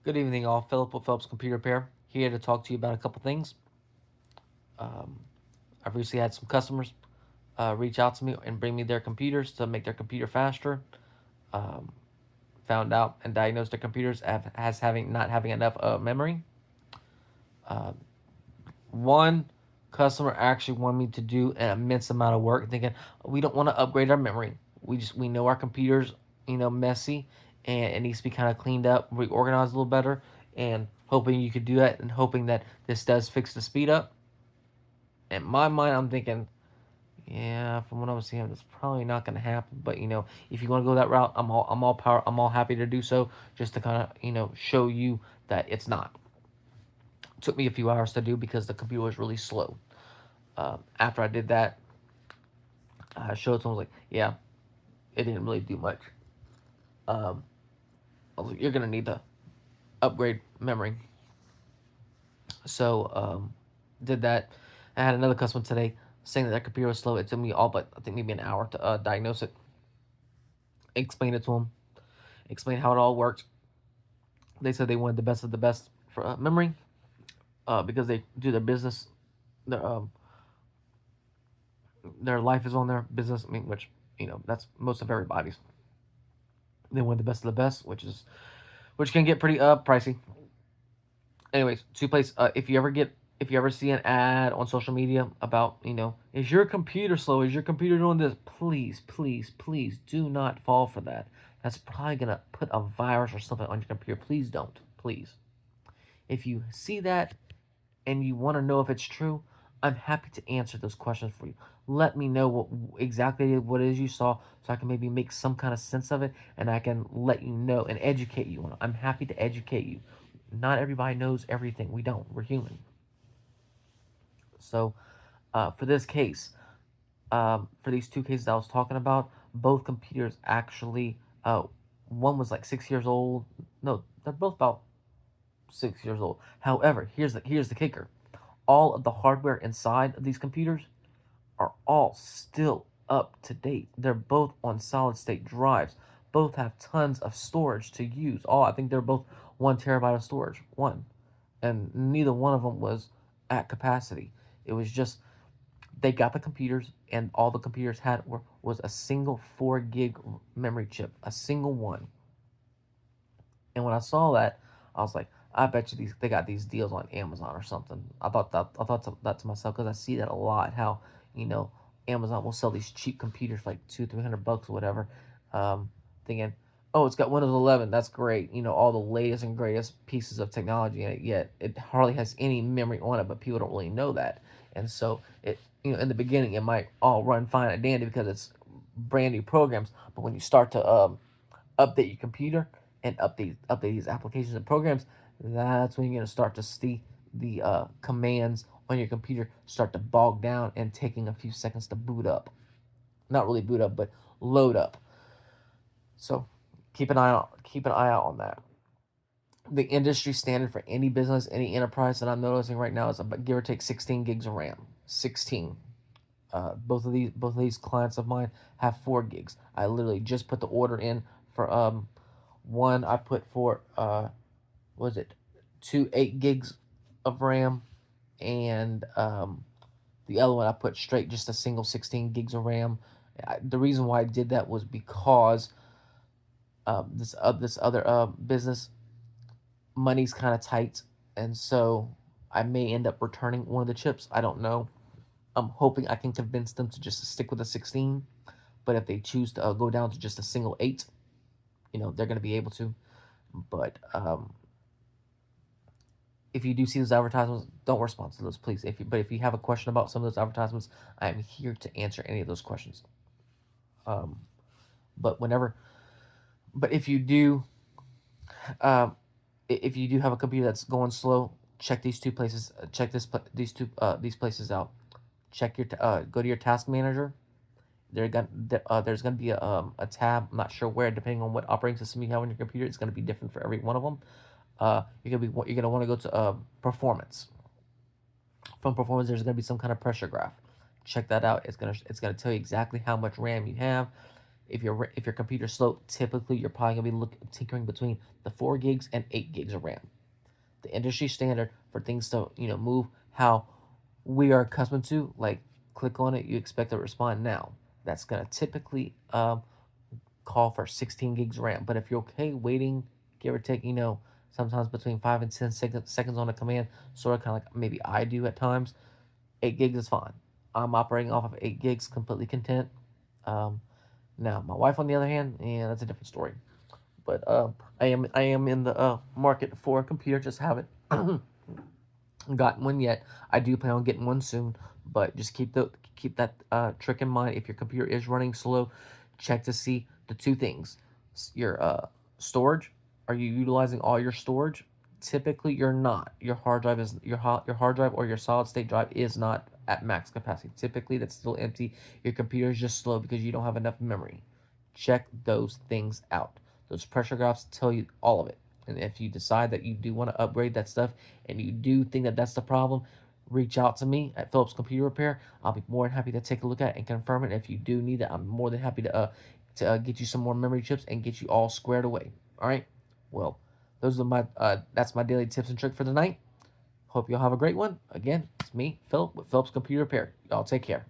Good evening, all. Philip with Phillips Computer Repair here to talk to you about a couple things. Um, I've recently had some customers reach out to me and bring me their computers to make their computer faster. Um, Found out and diagnosed their computers as having not having enough memory. Uh, One customer actually wanted me to do an immense amount of work, thinking we don't want to upgrade our memory. We know our computers messy and it needs to be kind of cleaned up, reorganized a little better, and hoping you could do that and hoping that this does fix the speed up. In my mind, I'm thinking, yeah, from what I was seeing, that's probably not going to happen. But if you want to go that route, I'm all happy to do so, just to kind of show you that it's not. It took me a few hours to do because the computer was really slow. After I did that, I showed someone, like, yeah, it didn't really do much. Um, I was like, you're gonna need to upgrade memory. So did that. I had another customer today saying that their computer was slow. It took me all but I think maybe an hour to diagnose it, explain it to them, explain how it all worked. They said they wanted the best of the best for memory because they do their business, their their life is on their business. I mean, which that's most of everybody's. They want the best of the best, which can get pretty pricey. Anyways, two places. If you ever see an ad on social media about is your computer slow? Is your computer doing this? Please, please, please do not fall for that. That's probably gonna put a virus or something on your computer. Please don't. Please. If you see that and you want to know if it's true, I'm happy to answer those questions for you. Let me know exactly what it is you saw, so I can maybe make some kind of sense of it, and I can let you know and educate you on it. I'm happy to educate you. Not everybody knows everything. We don't. We're human. So, for this case, for these two cases I was talking about, both computers actually, one was like 6 years old. No, they're both about 6 years old. However, here's the kicker: all of the hardware inside of these computers are all still up to date. They're both on solid state drives. Both have tons of storage to use. All I think they're both 1 terabyte of storage. One. And neither one of them was at capacity. It was just they got the computers and all the computers had was a single 4 gig memory chip. A single one. And when I saw that, I was like, I bet you they got these deals on Amazon or something. I thought that to myself because I see that a lot. How you know Amazon will sell these cheap computers for like 200-300 bucks or whatever. Thinking, oh, it's got Windows 11. That's great. All the latest and greatest pieces of technology in it. Yet it hardly has any memory on it, but people don't really know that. And so in the beginning, it might all run fine and dandy because it's brand new programs. But when you start to update your computer and update these applications and programs, that's when you're gonna start to see the commands on your computer start to bog down and taking a few seconds to boot up. Not really boot up, but load up. So keep an eye out on that. The industry standard for any business, any enterprise that I'm noticing right now is about give or take 16 gigs of RAM. 16. Both of these clients of mine have 4 gigs. I literally just put the order in for one. I put for was it 2 8 gigs of RAM, and the other one I put straight just a single 16 gigs of RAM. The reason why I did that was because this other business money's kind of tight, and so I may end up returning one of the chips. I don't know. I'm hoping I can convince them to just stick with a 16. But if they choose to go down to just a single 8, they're going to be able to. But if you do see those advertisements, don't respond to those, please. If you have a question about some of those advertisements, I am here to answer any of those questions. Um, but whenever, but um, if you do have a computer that's going slow, check these two places. Check these places out. Check your go to your task manager. There's gonna be a tab. I'm not sure where, depending on what operating system you have on your computer. It's gonna be different for every one of them. You're gonna want to go to performance. From performance, there's gonna be some kind of pressure graph. Check that out. It's gonna tell you exactly how much RAM you have. If your computer's slow, typically you're probably gonna be tinkering between the 4 gigs and 8 gigs of RAM. The industry standard for things to move how we are accustomed to, like click on it, you expect to respond now. That's gonna typically call for 16 gigs RAM. But if you're okay waiting, give or take, sometimes between 5 and 10 seconds on a command, sort of kind of like maybe I do at times, 8 gigs is fine. I'm operating off of 8 gigs, completely content. Um, Now, my wife, on the other hand, yeah, that's a different story. But I am in the market for a computer. Just haven't gotten one yet. I do plan on getting one soon. But just keep that trick in mind. If your computer is running slow, check to see the two things: your storage. Are you utilizing all your storage? Typically, you're not. Your hard drive or your solid state drive is not at max capacity. Typically, that's still empty. Your computer is just slow because you don't have enough memory. Check those things out. Those pressure graphs tell you all of it. And if you decide that you do want to upgrade that stuff and you do think that that's the problem, reach out to me at Phillips Computer Repair. I'll be more than happy to take a look at it and confirm it. If you do need it, I'm more than happy to get you some more memory chips and get you all squared away. All right. Well, those are my that's my daily tips and trick for tonight. Hope y'all have a great one. Again, it's me, Philip, with Phillips Computer Repair. Y'all take care.